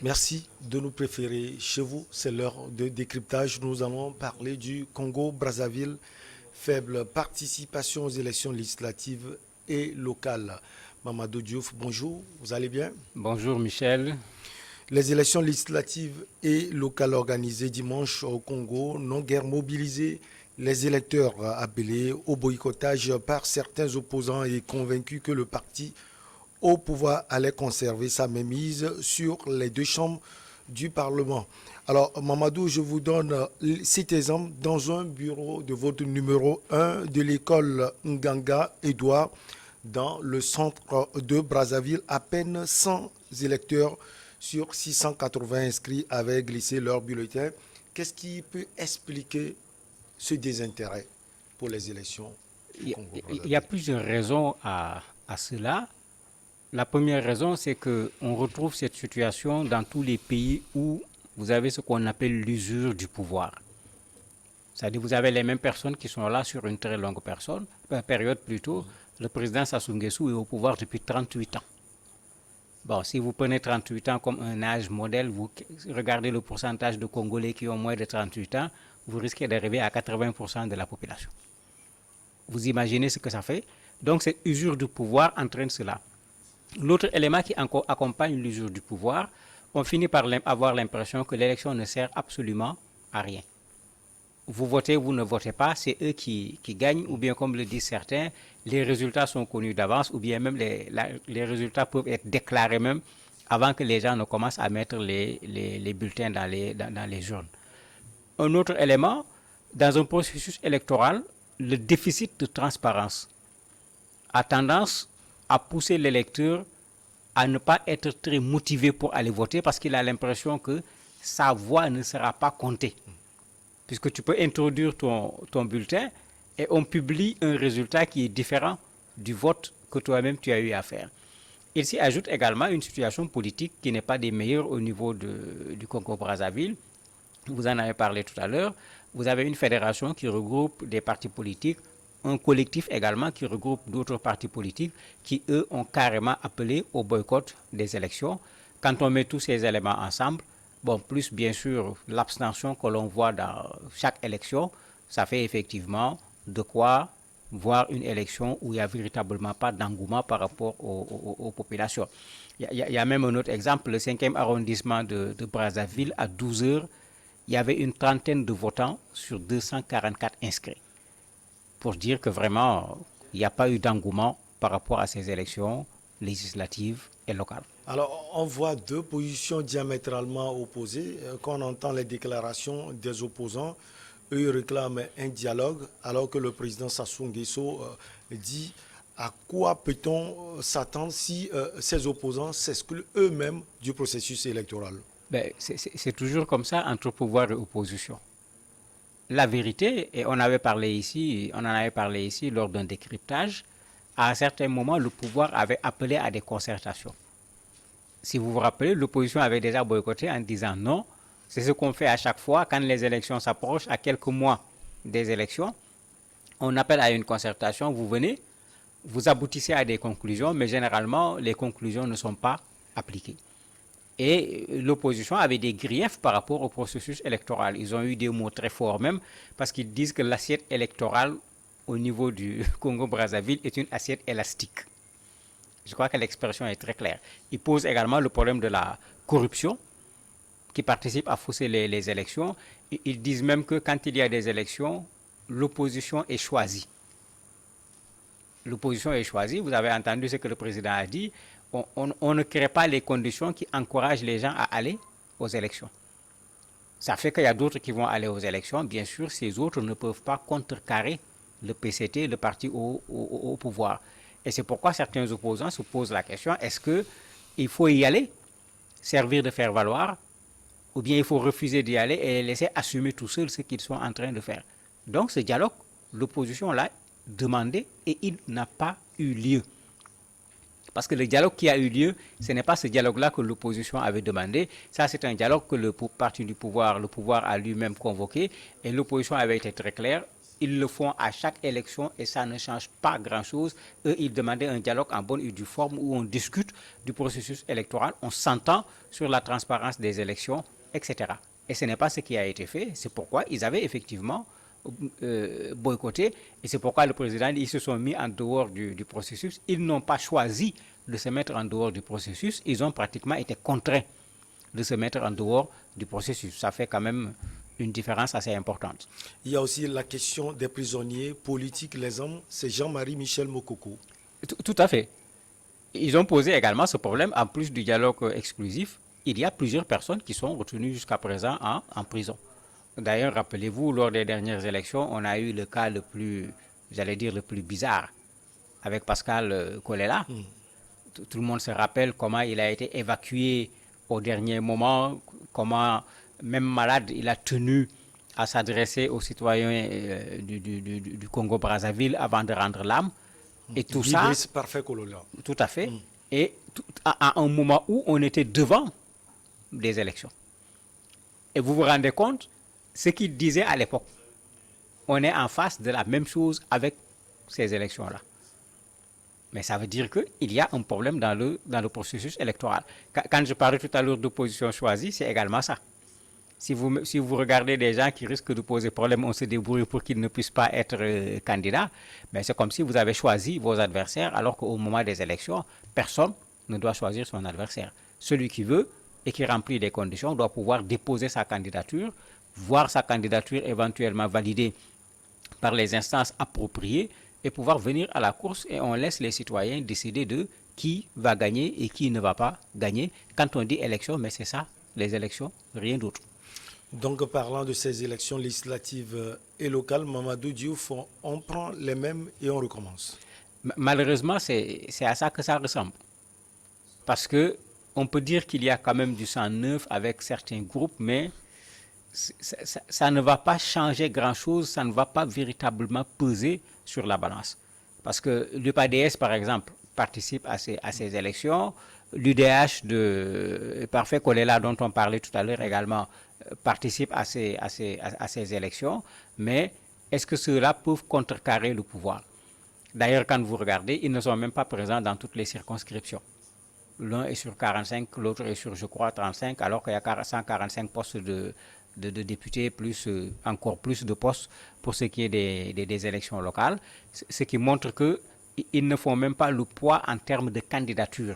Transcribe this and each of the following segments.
Merci de nous préférer chez vous. C'est l'heure de décryptage. Nous allons parler du Congo-Brazzaville. Faible participation aux élections législatives et locales. Mamadou Diouf, bonjour, vous allez bien? Bonjour Michel. Les élections législatives et locales organisées dimanche au Congo n'ont guère mobilisé les électeurs appelés au boycottage par certains opposants et convaincus que le parti au pouvoir allait conserver sa mainmise sur les deux chambres du Parlement. Alors, Mamadou, je vous donne cet exemple dans un bureau de vote numéro 1 de l'école Nganga Édouard, dans le centre de Brazzaville. À peine 100 électeurs sur 680 inscrits avaient glissé leur bulletin. Qu'est-ce qui peut expliquer ce désintérêt pour les élections au Il y a Congo-Brazzaville? plusieurs raisons à cela. La première raison, c'est qu'on retrouve cette situation dans tous les pays où vous avez ce qu'on appelle l'usure du pouvoir. C'est-à-dire vous avez les mêmes personnes qui sont là sur une très longue période plutôt. Le président Sassou Nguesso est au pouvoir depuis 38 ans. Bon, si vous prenez 38 ans comme un âge modèle, vous regardez le pourcentage de Congolais qui ont moins de 38 ans, vous risquez d'arriver à 80% de la population. Vous imaginez ce que ça fait? Donc cette usure du pouvoir entraîne cela. L'autre élément qui accompagne l'usure du pouvoir, on finit par avoir l'impression que l'élection ne sert absolument à rien. Vous votez, vous ne votez pas, c'est eux qui gagnent, ou bien comme le disent certains, les résultats sont connus d'avance, ou bien même les résultats peuvent être déclarés même avant que les gens ne commencent à mettre les bulletins dans les urnes. Un autre élément, dans un processus électoral, le déficit de transparence a tendance à pousser l'électeur à ne pas être très motivé pour aller voter parce qu'il a l'impression que sa voix ne sera pas comptée. Puisque tu peux introduire ton bulletin et on publie un résultat qui est différent du vote que toi-même tu as eu à faire. Il s'y ajoute également une situation politique qui n'est pas des meilleures au niveau du Congo-Brazzaville. Vous en avez parlé tout à l'heure. Vous avez une fédération qui regroupe des partis politiques, un collectif également qui regroupe d'autres partis politiques qui, eux, ont carrément appelé au boycott des élections. Quand on met tous ces éléments ensemble, bon, plus bien sûr l'abstention que l'on voit dans chaque élection, ça fait effectivement de quoi voir une élection où il n'y a véritablement pas d'engouement par rapport aux populations. Il y a même un autre exemple, le 5e arrondissement de Brazzaville, à 12 heures, il y avait une trentaine de votants sur 244 inscrits. Pour dire que vraiment, il n'y a pas eu d'engouement par rapport à ces élections législatives et locales. Alors, on voit deux positions diamétralement opposées. Quand on entend les déclarations des opposants, eux ils réclament un dialogue, alors que le président Sassou Nguesso dit à quoi peut-on s'attendre si ces opposants s'excluent eux-mêmes du processus électoral. Ben, c'est toujours comme ça entre pouvoir et opposition. La vérité, et on en avait parlé ici lors d'un décryptage, à un certain moment, le pouvoir avait appelé à des concertations. Si vous vous rappelez, l'opposition avait déjà boycotté en disant non. C'est ce qu'on fait à chaque fois quand les élections s'approchent, à quelques mois des élections. On appelle à une concertation, vous venez, vous aboutissez à des conclusions, mais généralement, les conclusions ne sont pas appliquées. Et l'opposition avait des griefs par rapport au processus électoral. Ils ont eu des mots très forts même, parce qu'ils disent que l'assiette électorale au niveau du Congo-Brazzaville est une assiette élastique. Je crois que l'expression est très claire. Ils posent également le problème de la corruption qui participe à fausser les élections. Ils disent même que quand il y a des élections, l'opposition est choisie. L'opposition est choisie. Vous avez entendu ce que le président a dit. On ne crée pas les conditions qui encouragent les gens à aller aux élections. Ça fait qu'il y a d'autres qui vont aller aux élections. Bien sûr, ces autres ne peuvent pas contrecarrer le PCT, le parti au pouvoir. Et c'est pourquoi certains opposants se posent la question, est-ce qu'il faut y aller, servir de faire valoir, ou bien il faut refuser d'y aller et laisser assumer tout seul ce qu'ils sont en train de faire. Donc ce dialogue, l'opposition l'a demandé et il n'a pas eu lieu. Parce que le dialogue qui a eu lieu, ce n'est pas ce dialogue-là que l'opposition avait demandé. Ça, c'est un dialogue que le parti du pouvoir, le pouvoir a lui-même convoqué. Et l'opposition avait été très claire. Ils le font à chaque élection et ça ne change pas grand-chose. Eux, ils demandaient un dialogue en bonne et due forme où on discute du processus électoral, on s'entend sur la transparence des élections, etc. Et ce n'est pas ce qui a été fait. C'est pourquoi ils avaient effectivement boycotté. Et c'est pourquoi le président, ils se sont mis en dehors du processus. Ils n'ont pas choisi de se mettre en dehors du processus. Ils ont pratiquement été contraints de se mettre en dehors du processus. Ça fait quand même une différence assez importante. Il y a aussi la question des prisonniers politiques, les hommes. C'est Jean-Marie Michel Mokoko. Tout à fait. Ils ont posé également ce problème, en plus du dialogue exclusif. Il y a plusieurs personnes qui sont retenues jusqu'à présent en prison. D'ailleurs, rappelez-vous, lors des dernières élections, on a eu le cas le plus, j'allais dire, le plus bizarre avec Pascal Kolela. Tout le monde se rappelle comment il a été évacué au dernier moment, comment, même malade, il a tenu à s'adresser aux citoyens du Congo-Brazzaville avant de rendre l'âme. Et tout ça, Parfait Kolola. tout à fait, et à un moment où on était devant des élections. Et vous vous rendez compte, ce qu'il disait à l'époque, on est en face de la même chose avec ces élections-là. Mais ça veut dire qu'il y a un problème dans le processus électoral. Quand je parlais tout à l'heure d'opposition choisie, c'est également ça. Si vous regardez des gens qui risquent de poser problème, on se débrouille pour qu'ils ne puissent pas être candidats, mais c'est comme si vous avez choisi vos adversaires, alors qu'au moment des élections, personne ne doit choisir son adversaire. Celui qui veut et qui remplit les conditions doit pouvoir déposer sa candidature, voir sa candidature éventuellement validée par les instances appropriées et pouvoir venir à la course, et on laisse les citoyens décider de qui va gagner et qui ne va pas gagner. Quand on dit élection, mais c'est ça, les élections, rien d'autre. Donc, parlant de ces élections législatives et locales, Mamadou Diouf, on prend les mêmes et on recommence. Malheureusement, c'est à ça que ça ressemble. Parce que on peut dire qu'il y a quand même du sang neuf avec certains groupes, mais ça ne va pas changer grand-chose, ça ne va pas véritablement peser sur la balance. Parce que l'UPADS, par exemple, participe à ces élections. L'UDH de Parfait Kolela, dont on parlait tout à l'heure également, participe à ces élections. Mais est-ce que ceux-là peuvent contrecarrer le pouvoir? D'ailleurs, quand vous regardez, ils ne sont même pas présents dans toutes les circonscriptions. L'un est sur 45, l'autre est sur, je crois, 35, alors qu'il y a 145 postes de députés, plus encore plus de postes pour ce qui est des élections locales, ce qui montre qu'ils ne font même pas le poids en termes de candidature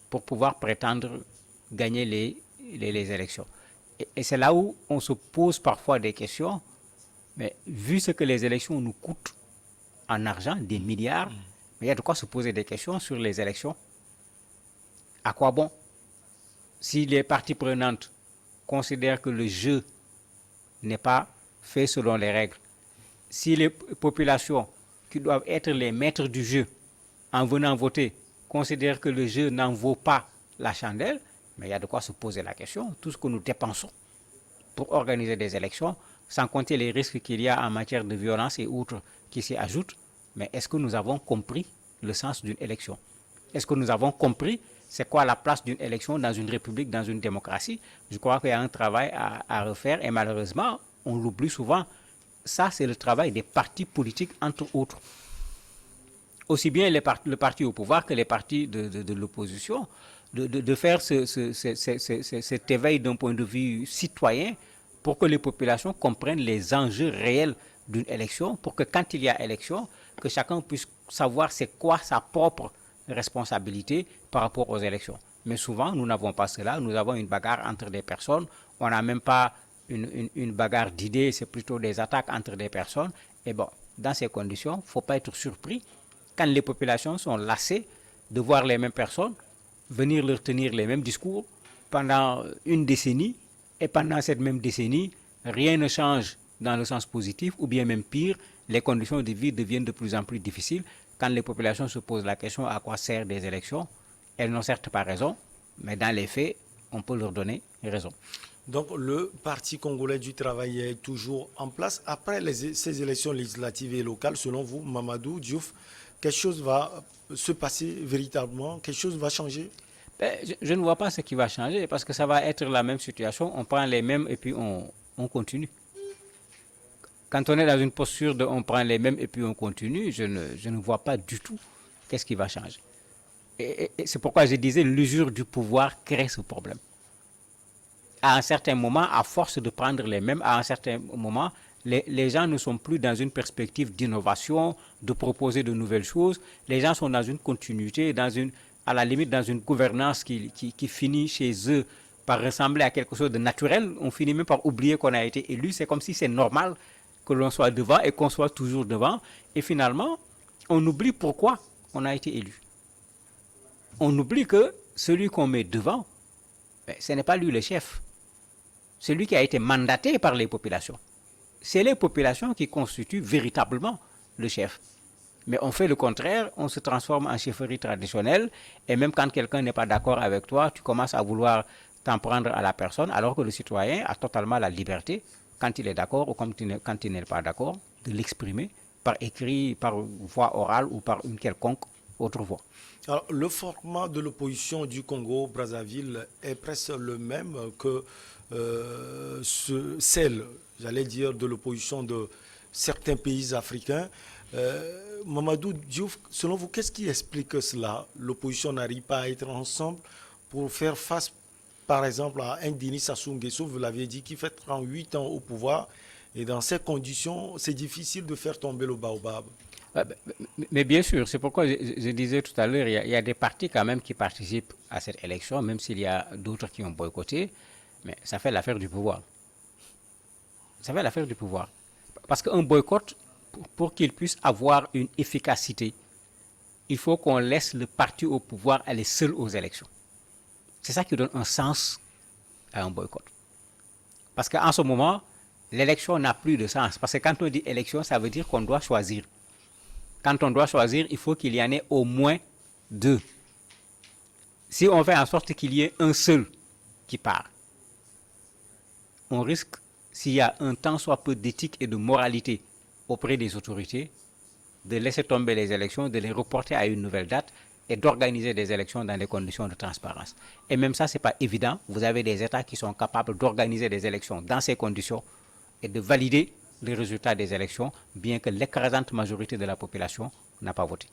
pour pouvoir prétendre gagner les élections. Et c'est là où on se pose parfois des questions, mais vu ce que les élections nous coûtent en argent, des milliards, mais il y a de quoi se poser des questions sur les élections. À quoi bon? Si les parties prenantes considèrent que le jeu n'est pas fait selon les règles, si les populations qui doivent être les maîtres du jeu en venant voter considèrent que le jeu n'en vaut pas la chandelle, mais il y a de quoi se poser la question. Tout ce que nous dépensons pour organiser des élections, sans compter les risques qu'il y a en matière de violence et autres qui s'y ajoutent, mais est-ce que nous avons compris le sens d'une élection? Est-ce que nous avons compris c'est quoi la place d'une élection dans une république, dans une démocratie? Je crois qu'il y a un travail à refaire et malheureusement, on l'oublie souvent. Ça, c'est le travail des partis politiques, entre autres. Aussi bien le parti au pouvoir que les partis de l'opposition, de faire cet éveil d'un point de vue citoyen pour que les populations comprennent les enjeux réels d'une élection, pour que quand il y a élection, que chacun puisse savoir c'est quoi sa propre responsabilité par rapport aux élections. Mais souvent, nous n'avons pas cela. Nous avons une bagarre entre des personnes. On n'a même pas une bagarre d'idées, c'est plutôt des attaques entre des personnes. Et bon, dans ces conditions, il ne faut pas être surpris quand les populations sont lassées de voir les mêmes personnes venir leur tenir les mêmes discours pendant une décennie. Et pendant cette même décennie, rien ne change dans le sens positif, ou bien même pire, les conditions de vie deviennent de plus en plus difficiles. Quand les populations se posent la question à quoi servent des élections, elles n'ont certes pas raison, mais dans les faits, on peut leur donner raison. Donc le Parti congolais du travail est toujours en place. Après ces élections législatives et locales, selon vous, Mamadou Diouf, quelque chose va se passer véritablement? Quelque chose va changer? Je ne vois pas ce qui va changer parce que ça va être la même situation. On prend les mêmes et puis on continue. quand on est dans une posture de on prend les mêmes et puis on continue, je ne vois pas du tout qu'est-ce qui va changer. Et c'est pourquoi je disais l'usure du pouvoir crée ce problème. À un certain moment, à force de prendre les mêmes, à un certain moment, les gens ne sont plus dans une perspective d'innovation, de proposer de nouvelles choses. Les gens sont dans une continuité, à la limite dans une gouvernance qui finit chez eux par ressembler à quelque chose de naturel. On finit même par oublier qu'on a été élu. C'est comme si c'est normal que l'on soit devant et qu'on soit toujours devant. Et finalement, on oublie pourquoi on a été élu. On oublie que celui qu'on met devant, ce n'est pas lui le chef. Celui qui a été mandaté par les populations. C'est les populations qui constituent véritablement le chef. Mais on fait le contraire, on se transforme en chefferie traditionnelle, et même quand quelqu'un n'est pas d'accord avec toi, tu commences à vouloir t'en prendre à la personne, alors que le citoyen a totalement la liberté, quand il est d'accord ou quand il n'est pas d'accord, de l'exprimer par écrit, par voie orale ou par une quelconque autre voie. Alors, le format de l'opposition du Congo-Brazzaville est presque le même que celle, j'allais dire, de l'opposition de certains pays africains. Mamadou Diouf, selon vous, qu'est-ce qui explique cela? L'opposition n'arrive pas à être ensemble pour faire face, par exemple, à un Denis Sassou Nguesso, vous l'aviez dit, qui fait 38 ans au pouvoir. Et dans ces conditions, c'est difficile de faire tomber le baobab. Mais bien sûr, c'est pourquoi je disais tout à l'heure, il y a des partis quand même qui participent à cette élection, même s'il y a d'autres qui ont boycotté, mais ça fait l'affaire du pouvoir. Ça fait l'affaire du pouvoir. Parce qu'un boycott, pour qu'il puisse avoir une efficacité, il faut qu'on laisse le parti au pouvoir aller seul aux élections. C'est ça qui donne un sens à un boycott. Parce qu'en ce moment, l'élection n'a plus de sens. Parce que quand on dit élection, ça veut dire qu'on doit choisir. Quand on doit choisir, il faut qu'il y en ait au moins deux. Si on fait en sorte qu'il y ait un seul qui part, on risque, s'il y a un tant soit peu d'éthique et de moralité auprès des autorités, de laisser tomber les élections, de les reporter à une nouvelle date et d'organiser des élections dans des conditions de transparence. Et même ça, ce n'est pas évident. Vous avez des États qui sont capables d'organiser des élections dans ces conditions et de valider les résultats des élections, bien que l'écrasante majorité de la population n'a pas voté.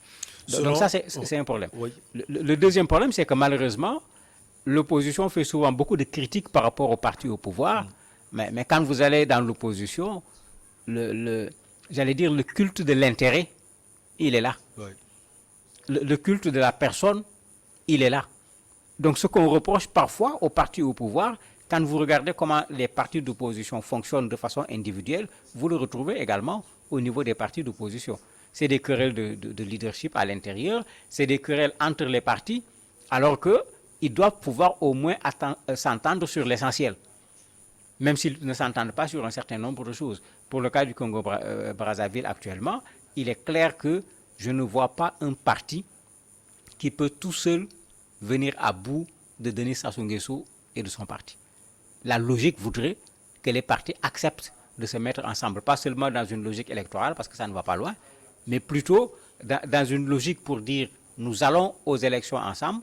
Donc ça, c'est un problème. Oui. Le deuxième problème, c'est que malheureusement, l'opposition fait souvent beaucoup de critiques par rapport au parti au pouvoir, mais quand vous allez dans l'opposition, j'allais dire le culte de l'intérêt, il est là. Oui. Le culte de la personne, il est là. Donc ce qu'on reproche parfois au parti au pouvoir, quand vous regardez comment les partis d'opposition fonctionnent de façon individuelle, vous le retrouvez également au niveau des partis d'opposition. C'est des querelles de leadership à l'intérieur, c'est des querelles entre les partis, alors qu'ils doivent pouvoir au moins s'entendre sur l'essentiel, même s'ils ne s'entendent pas sur un certain nombre de choses. Pour le cas du Congo-Brazzaville actuellement, il est clair que je ne vois pas un parti qui peut tout seul venir à bout de Denis Sassou Nguesso et de son parti. La logique voudrait que les partis acceptent de se mettre ensemble, pas seulement dans une logique électorale, parce que ça ne va pas loin, mais plutôt dans une logique pour dire nous allons aux élections ensemble,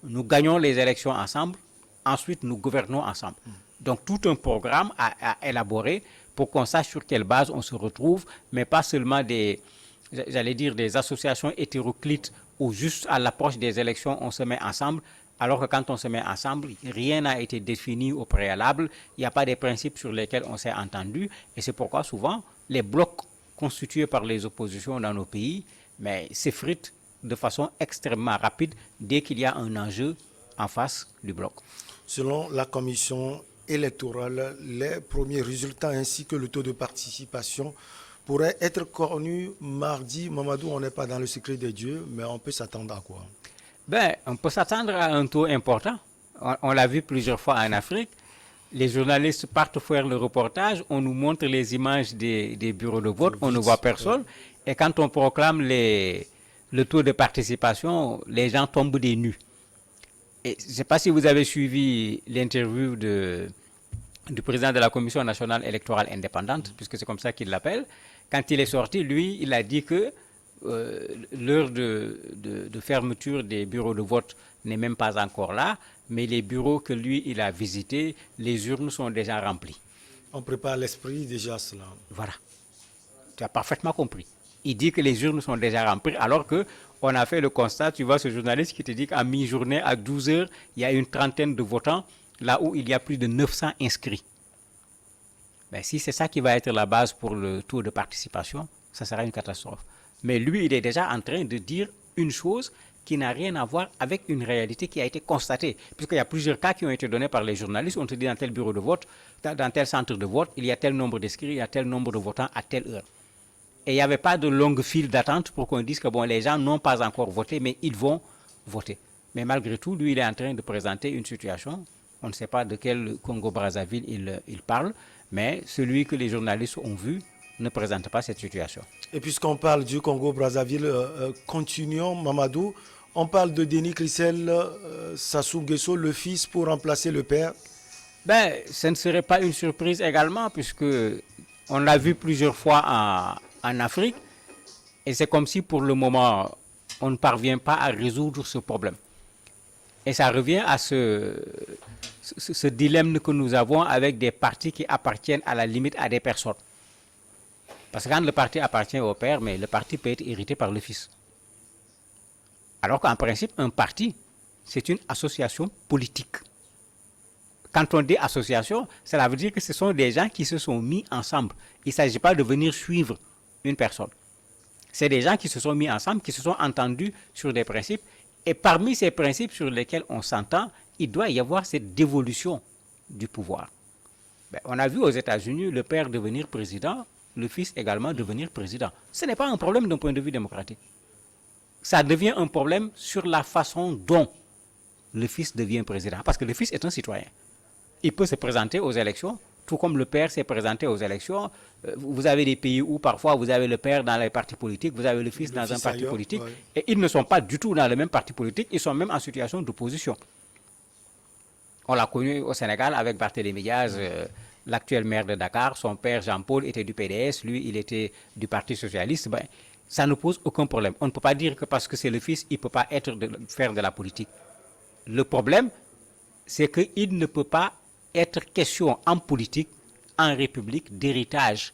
nous gagnons les élections ensemble, ensuite nous gouvernons ensemble. Donc tout un programme à élaborer pour qu'on sache sur quelle base on se retrouve, mais pas seulement des associations hétéroclites où juste à l'approche des élections on se met ensemble, alors que quand on se met ensemble, rien n'a été défini au préalable, il n'y a pas des principes sur lesquels on s'est entendu, et c'est pourquoi souvent les blocs constitués par les oppositions dans nos pays s'effritent de façon extrêmement rapide dès qu'il y a un enjeu en face du bloc. Selon la commission électorale, les premiers résultats ainsi que le taux de participation pourraient être connus mardi. Mamadou, on n'est pas dans le secret des dieux, mais on peut s'attendre à quoi? On peut s'attendre à un taux important. On l'a vu plusieurs fois en Afrique. Les journalistes partent faire le reportage, on nous montre les images des bureaux de vote, on ne voit personne. Et quand on proclame le taux de participation, les gens tombent des nues. Et je ne sais pas si vous avez suivi l'interview du président de la Commission nationale électorale indépendante, puisque c'est comme ça qu'il l'appelle. Quand il est sorti, lui, il a dit que l'heure de fermeture des bureaux de vote n'est même pas encore là, mais les bureaux que lui, il a visités, les urnes sont déjà remplies. On prépare l'esprit déjà à cela. Voilà. Tu as parfaitement compris. Il dit que les urnes sont déjà remplies, alors qu'on a fait le constat, tu vois ce journaliste qui te dit qu'à mi-journée, à 12 heures, il y a une trentaine de votants, là où il y a plus de 900 inscrits. Ben, si c'est ça qui va être la base pour le taux de participation, ça sera une catastrophe. Mais lui, il est déjà en train de dire une chose qui n'a rien à voir avec une réalité qui a été constatée. Puisqu'il y a plusieurs cas qui ont été donnés par les journalistes. On te dit dans tel bureau de vote, dans tel centre de vote, il y a tel nombre d'inscrits, il y a tel nombre de votants à telle heure. Et il n'y avait pas de longue file d'attente pour qu'on dise que bon, les gens n'ont pas encore voté, mais ils vont voter. Mais malgré tout, lui, il est en train de présenter une situation. On ne sait pas de quel Congo-Brazzaville il parle, mais celui que les journalistes ont vu ne présente pas cette situation. Et puisqu'on parle du Congo-Brazzaville, continuons, Mamadou. On parle de Denis Christel Sassou Nguesso, le fils, pour remplacer le père. Ben, ce ne serait pas une surprise également, puisque on l'a vu plusieurs fois en Afrique, et c'est comme si pour le moment, on ne parvient pas à résoudre ce problème. Et ça revient à ce dilemme que nous avons avec des partis qui appartiennent à la limite à des personnes. Parce que quand le parti appartient au père, mais le parti peut être hérité par le fils. Alors qu'en principe, un parti, c'est une association politique. Quand on dit association, cela veut dire que ce sont des gens qui se sont mis ensemble. Il ne s'agit pas de venir suivre une personne. C'est des gens qui se sont mis ensemble, qui se sont entendus sur des principes. Et parmi ces principes sur lesquels on s'entend, il doit y avoir cette dévolution du pouvoir. Ben, on a vu aux États-Unis le père devenir président, le fils également devenir président. Ce n'est pas un problème d'un point de vue démocratique. Ça devient un problème sur la façon dont le fils devient président. Parce que le fils est un citoyen. Il peut se présenter aux élections, tout comme le père s'est présenté aux élections. Vous avez des pays où parfois vous avez le père dans les partis politiques, vous avez le fils dans un parti politique, ouais. Et ils ne sont pas du tout dans le même parti politique, ils sont même en situation d'opposition. On l'a connu au Sénégal avec Barthélémy Diaz, l'actuel maire de Dakar. Son père Jean-Paul était du PDS, lui il était du Parti Socialiste. Ben, ça ne pose aucun problème. On ne peut pas dire que parce que c'est le fils, il ne peut pas faire de la politique. Le problème, c'est qu'il ne peut pas être question en politique, en République, d'héritage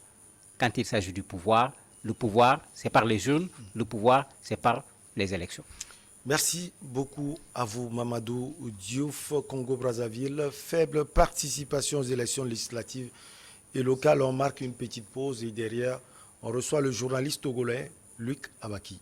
quand il s'agit du pouvoir. Le pouvoir, c'est par les urnes, le pouvoir, c'est par les élections. Merci beaucoup à vous, Mamadou Diouf. Congo-Brazzaville, faible participation aux élections législatives et locales. On marque une petite pause et derrière, on reçoit le journaliste togolais Luc Abaki.